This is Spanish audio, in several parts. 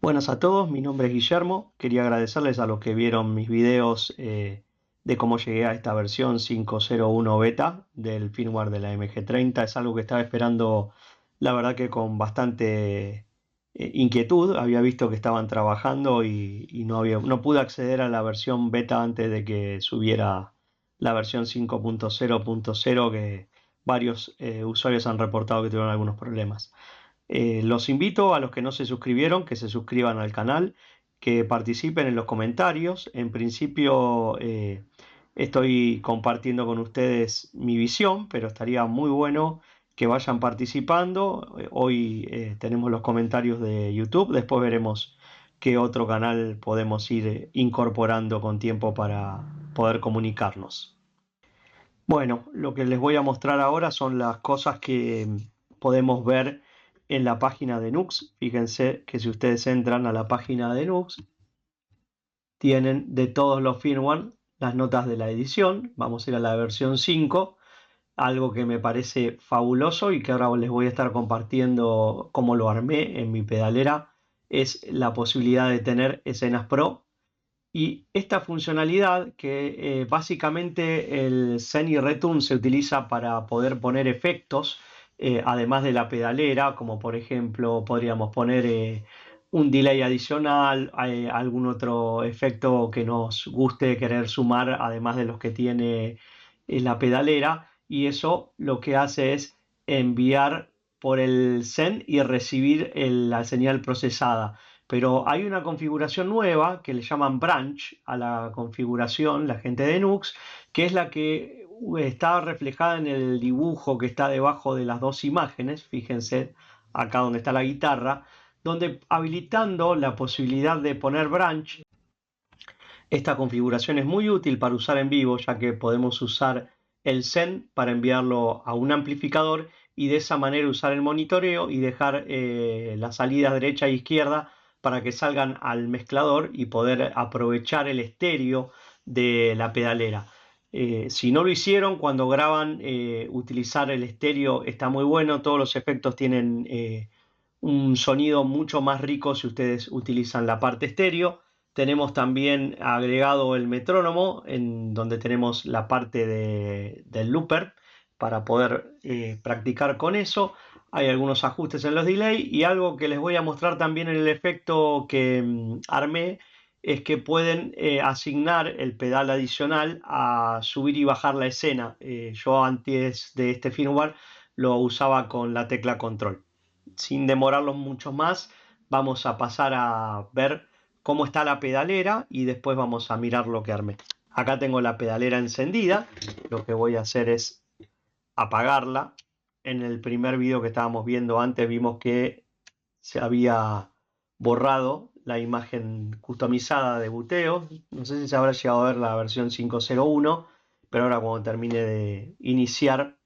Buenas a todos, mi nombre es Guillermo. Quería agradecerles a los que vieron mis videos de cómo llegué a esta versión 5.01 beta del firmware de la MG30. Es algo que estaba esperando, la verdad que con bastante inquietud. Había visto que estaban trabajando y no pude acceder a la versión beta antes de que subiera la versión 5.0.0, que varios usuarios han reportado que tuvieron algunos problemas. Los invito a los que no se suscribieron, que se suscriban al canal, que participen en los comentarios. En principio estoy compartiendo con ustedes mi visión, pero estaría muy bueno que vayan participando. Hoy tenemos los comentarios de YouTube, después veremos qué otro canal podemos ir incorporando con tiempo para poder comunicarnos. Bueno, lo que les voy a mostrar ahora son las cosas que podemos ver en la página de Nux. Fíjense que si ustedes entran a la página de Nux, tienen de todos los firmware las notas de la edición. Vamos a ir a la versión 5, algo que me parece fabuloso y que ahora les voy a estar compartiendo cómo lo armé en mi pedalera, es la posibilidad de tener escenas Pro. Y esta funcionalidad que básicamente el Zen y Return se utiliza para poder poner efectos, además de la pedalera, como por ejemplo podríamos poner un delay adicional, algún otro efecto que nos guste querer sumar, además de los que tiene la pedalera. Y eso lo que hace es enviar por el Zen y recibir la señal procesada. Pero hay una configuración nueva que le llaman branch a la configuración, la gente de Nux, que es la que está reflejada en el dibujo que está debajo de las dos imágenes. Fíjense acá donde está la guitarra, donde habilitando la posibilidad de poner branch, esta configuración es muy útil para usar en vivo, ya que podemos usar el Zen para enviarlo a un amplificador y de esa manera usar el monitoreo y dejar las salidas derecha e izquierda para que salgan al mezclador y poder aprovechar el estéreo de la pedalera. Si no lo hicieron, cuando graban, utilizar el estéreo está muy bueno. Todos los efectos tienen un sonido mucho más rico si ustedes utilizan la parte estéreo. Tenemos también agregado el metrónomo, en donde tenemos la parte del looper para poder practicar con eso. Hay algunos ajustes en los delay y algo que les voy a mostrar también en el efecto que armé es que pueden asignar el pedal adicional a subir y bajar la escena. Yo antes de este firmware lo usaba con la tecla control. Sin demorarlos mucho más, vamos a pasar a ver cómo está la pedalera y después vamos a mirar lo que armé. Acá tengo la pedalera encendida. Lo que voy a hacer es apagarla. En el primer video que estábamos viendo antes vimos que se había borrado la imagen customizada de buteo. No sé si se habrá llegado a ver la versión 5.01, pero ahora cuando termine de iniciar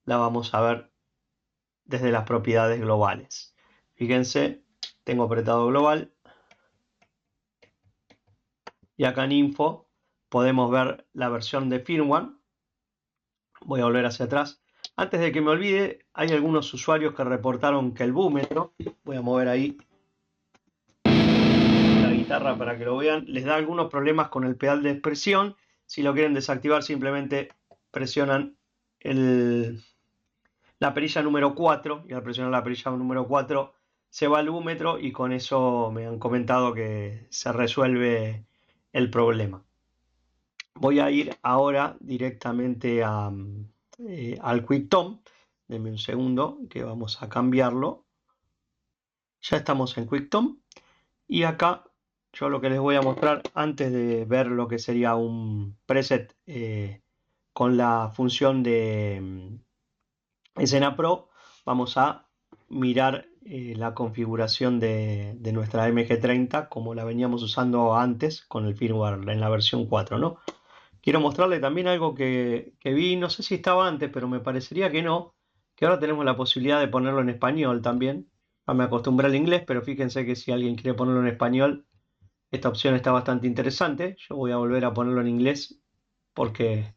la vamos a ver desde las propiedades globales. Fíjense, tengo apretado global y acá en info podemos ver la versión de firmware. Voy a volver hacia atrás. Antes de que me olvide, hay algunos usuarios que reportaron que el búmetro, voy a mover ahí la guitarra para que lo vean, les da algunos problemas con el pedal de expresión. Si lo quieren desactivar, simplemente presionan la perilla número 4 y al presionar la perilla número 4 se va el búmetro y con eso me han comentado que se resuelve el problema. Voy a ir ahora directamente al QuickTone. Denme un segundo que vamos a cambiarlo. Ya estamos en QuickTone y acá yo lo que les voy a mostrar antes de ver lo que sería un preset con la función de Escena Pro, vamos a mirar la configuración de nuestra MG30 como la veníamos usando antes con el firmware en la versión 4, ¿no? Quiero mostrarle también algo que vi, no sé si estaba antes, pero me parecería que no, que ahora tenemos la posibilidad de ponerlo en español también. Ya me acostumbré al inglés, pero fíjense que si alguien quiere ponerlo en español, esta opción está bastante interesante. Yo voy a volver a ponerlo en inglés porque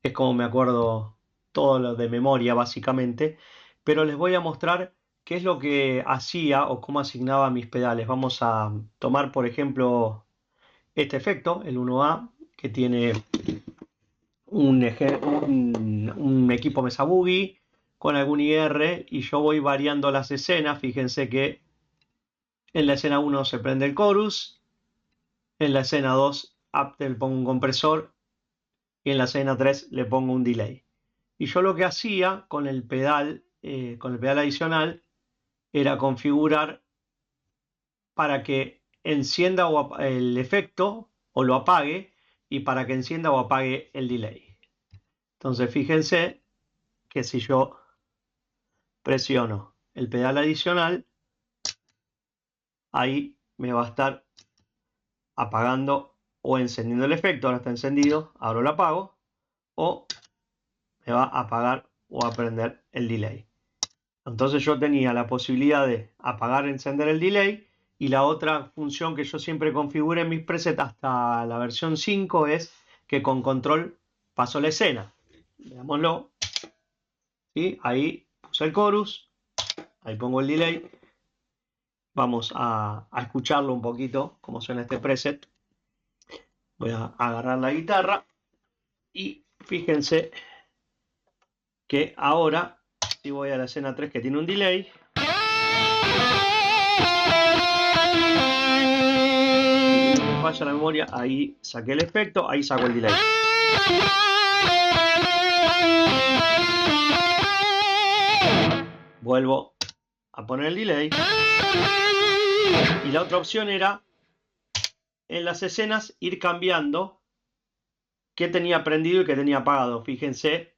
es como me acuerdo todo lo de memoria básicamente, pero les voy a mostrar qué es lo que hacía o cómo asignaba mis pedales. Vamos a tomar, por ejemplo, este efecto, el 1A, que tiene un equipo Mesa Boogie con algún IR y yo voy variando las escenas. Fíjense que en la escena 1 se prende el chorus, en la escena 2 le pongo un compresor y en la escena 3 le pongo un delay. Y yo lo que hacía con el pedal adicional, era configurar para que encienda el efecto o lo apague y para que encienda o apague el delay. Entonces fíjense que si yo presiono el pedal adicional, ahí me va a estar apagando o encendiendo el efecto. Ahora está encendido, ahora lo apago, o me va a apagar o a prender el delay. Entonces yo tenía la posibilidad de apagar, encender el delay, y la otra función que yo siempre configuré en mis presets hasta la versión 5 es que con control paso la escena. Veámoslo. ¿Sí? Ahí puse el chorus, ahí pongo el delay. Vamos a escucharlo un poquito, cómo suena este preset. Voy a agarrar la guitarra y fíjense que ahora, si voy a la escena 3 que tiene un delay, me falla la memoria, ahí saqué el efecto, ahí saco el delay. Vuelvo a poner el delay. Y la otra opción era en las escenas ir cambiando qué tenía prendido y qué tenía apagado. Fíjense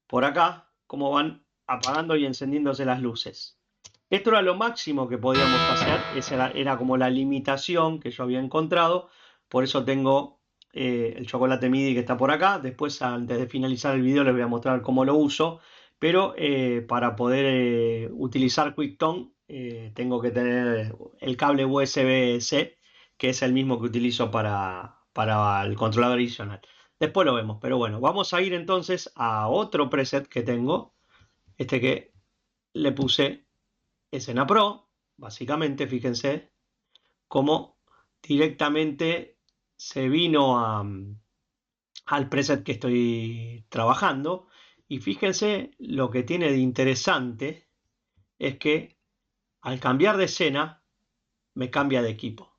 por acá cómo van apagando y encendiéndose las luces. Esto era lo máximo que podíamos hacer. Esa era como la limitación que yo había encontrado. Por eso tengo el chocolate MIDI que está por acá. Después, antes de finalizar el video, les voy a mostrar cómo lo uso. Pero para poder utilizar QuickTone tengo que tener el cable USB-C, que es el mismo que utilizo para el controlador adicional. Después lo vemos, pero bueno, vamos a ir entonces a otro preset que tengo. Este que le puse Escena Pro, básicamente, fíjense cómo directamente se vino al preset que estoy trabajando. Y fíjense lo que tiene de interesante es que al cambiar de escena me cambia de equipo.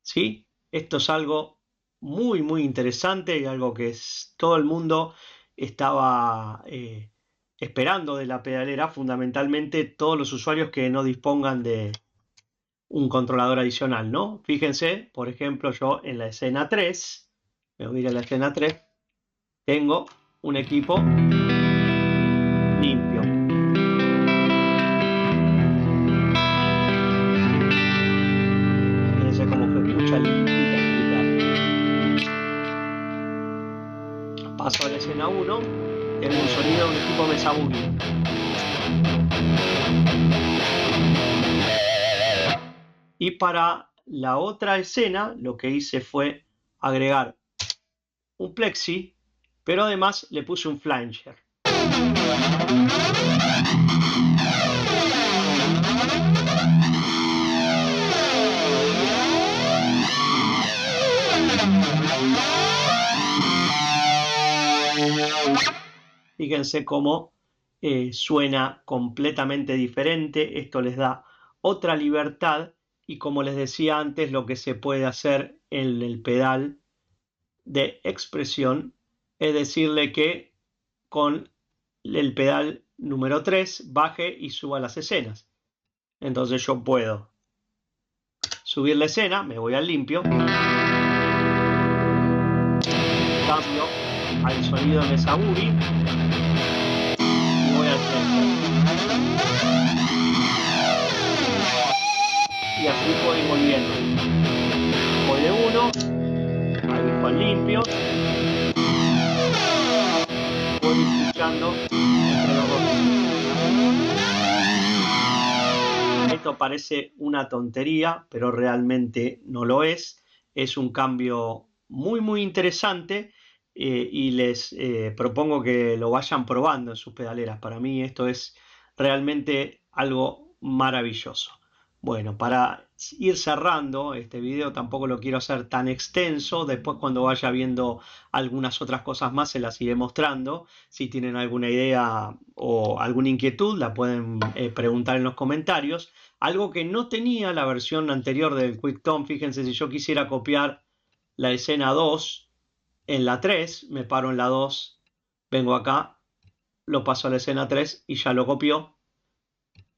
¿Sí? Esto es algo muy muy interesante y algo que todo el mundo estaba esperando de la pedalera, fundamentalmente todos los usuarios que no dispongan de un controlador adicional, ¿no? Fíjense, por ejemplo, yo en la escena 3, me voy a ir a la escena 3, tengo un equipo limpio. Fíjense cómo se escucha limpita la guitarra. Paso a la escena 1, tengo un sonido de un equipo Mesa Boogie. Y para la otra escena lo que hice fue agregar un plexi, pero además le puse un flanger. Fíjense cómo suena completamente diferente. Esto les da otra libertad y, como les decía antes, lo que se puede hacer en el pedal de expresión es decirle que con el pedal número 3 baje y suba las escenas. Entonces yo puedo subir la escena, me voy al limpio, cambio al sonido de Mesa Boogie y voy al centro. Y así puedo ir volviendo. Voy de 1, ahí con limpio, voy escuchando entre los dos. Esto parece una tontería, pero realmente no lo es. Es un cambio muy muy interesante y les propongo que lo vayan probando en sus pedaleras. Para mí esto es realmente algo maravilloso. Bueno, para ir cerrando este video, tampoco lo quiero hacer tan extenso. Después, cuando vaya viendo algunas otras cosas más, se las iré mostrando. Si tienen alguna idea o alguna inquietud, la pueden preguntar en los comentarios. Algo que no tenía la versión anterior del QuickTime, fíjense, si yo quisiera copiar la escena 2 en la 3, me paro en la 2, vengo acá, lo paso a la escena 3 y ya lo copió.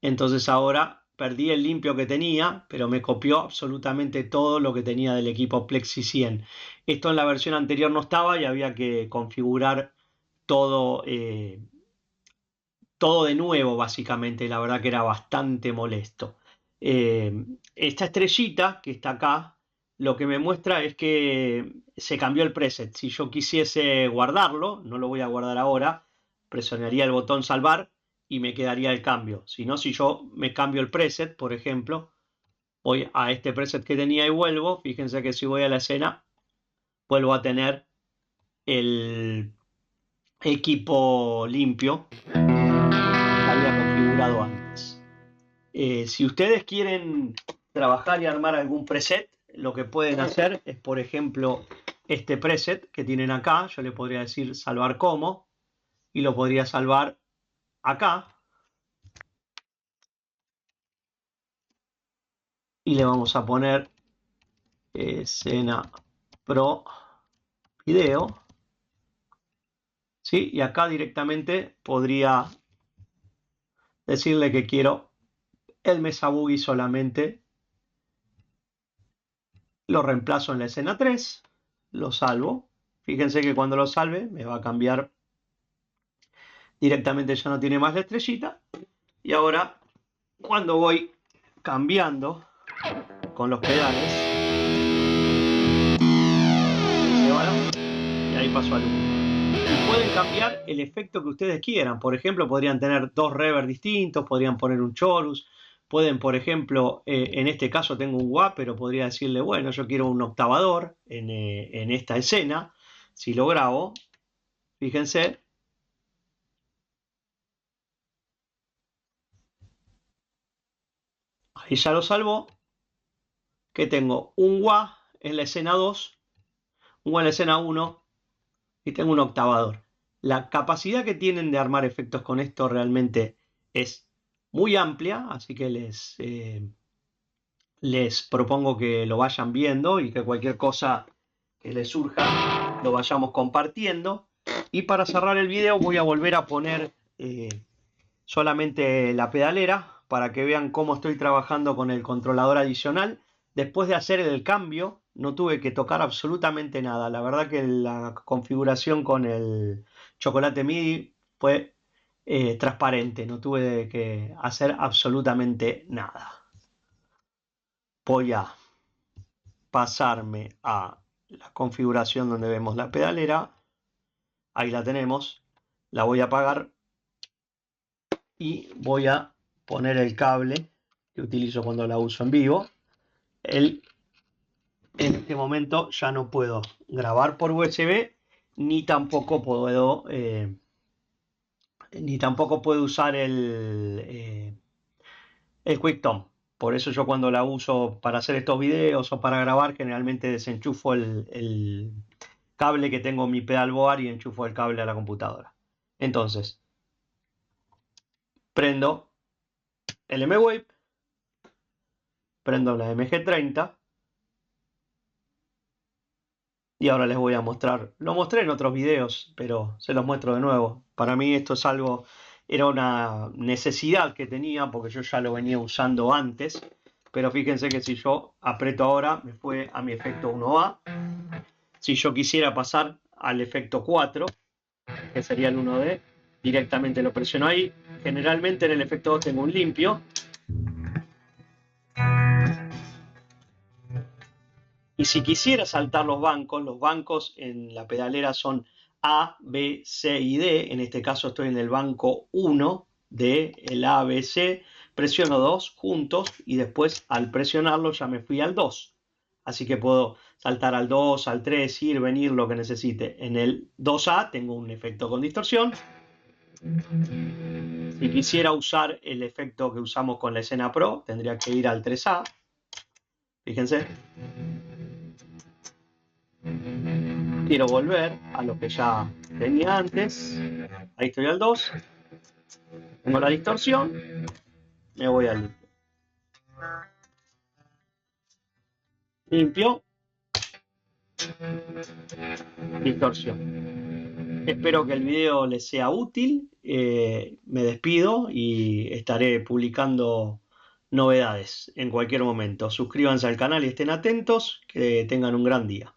Entonces ahora perdí el limpio que tenía, pero me copió absolutamente todo lo que tenía del equipo Plexi 100. Esto en la versión anterior no estaba y había que configurar todo, todo de nuevo, básicamente. La verdad que era bastante molesto. Esta estrellita que está acá, lo que me muestra es que se cambió el preset. Si yo quisiese guardarlo, no lo voy a guardar ahora, presionaría el botón salvar y me quedaría el cambio. Si no, si yo me cambio el preset, por ejemplo, voy a este preset que tenía y vuelvo, fíjense que si voy a la escena, vuelvo a tener el equipo limpio que había configurado antes. Si ustedes quieren trabajar y armar algún preset, lo que pueden hacer es, por ejemplo, este preset que tienen acá, yo le podría decir salvar como, y lo podría salvar acá, y le vamos a poner escena pro video, ¿sí? Y acá directamente podría decirle que quiero el Mesa Boogie solamente, lo reemplazo en la escena 3, lo salvo. Fíjense que cuando lo salve me va a cambiar directamente, ya no tiene más la estrellita. Y ahora, cuando voy cambiando con los pedales, se van y ahí pasó al 1. Y pueden cambiar el efecto que ustedes quieran. Por ejemplo, podrían tener dos reverb distintos, podrían poner un chorus. Pueden, por ejemplo, en este caso tengo un wah, pero podría decirle, bueno, yo quiero un octavador en esta escena. Si lo grabo, fíjense, ahí ya lo salvó, que tengo un wah en la escena 2, un wah en la escena 1 y tengo un octavador. La capacidad que tienen de armar efectos con esto realmente es muy amplia, así que les propongo que lo vayan viendo y que cualquier cosa que les surja lo vayamos compartiendo. Y para cerrar el video voy a volver a poner solamente la pedalera para que vean cómo estoy trabajando con el controlador adicional. Después de hacer el cambio no tuve que tocar absolutamente nada. La verdad que la configuración con el chocolate MIDI fue transparente, no tuve que hacer absolutamente nada. Voy a pasarme a la configuración donde vemos la pedalera. Ahí la tenemos. La voy a apagar y voy a poner el cable que utilizo cuando la uso en vivo. En este momento ya no puedo grabar por USB ni tampoco puedo usar el QuickTime. Por eso yo cuando la uso para hacer estos videos o para grabar, generalmente desenchufo el cable que tengo en mi pedalboard y enchufo el cable a la computadora. Entonces, prendo el M-Wave, prendo la MG30 y ahora les voy a mostrar. Lo mostré en otros videos, pero se los muestro de nuevo. Para mí esto es algo, era una necesidad que tenía porque yo ya lo venía usando antes. Pero fíjense que si yo aprieto ahora, me fue a mi efecto 1A. Si yo quisiera pasar al efecto 4, que sería el 1D, directamente lo presiono ahí. Generalmente en el efecto 2 tengo un limpio. Y si quisiera saltar los bancos en la pedalera son A, B, C y D. En este caso estoy en el banco 1 de el A, B, C. Presiono 2 juntos y después al presionarlo ya me fui al 2. Así que puedo saltar al 2, al 3, ir, venir, lo que necesite. En el 2A tengo un efecto con distorsión. Si quisiera usar el efecto que usamos con la escena Pro, tendría que ir al 3A. Fíjense. Quiero volver a lo que ya tenía antes. Ahí estoy al 2. Tengo la distorsión. Me voy al limpio. Limpio. Distorsión. Espero que el video les sea útil. Me despido y estaré publicando novedades en cualquier momento. Suscríbanse al canal y estén atentos. Que tengan un gran día.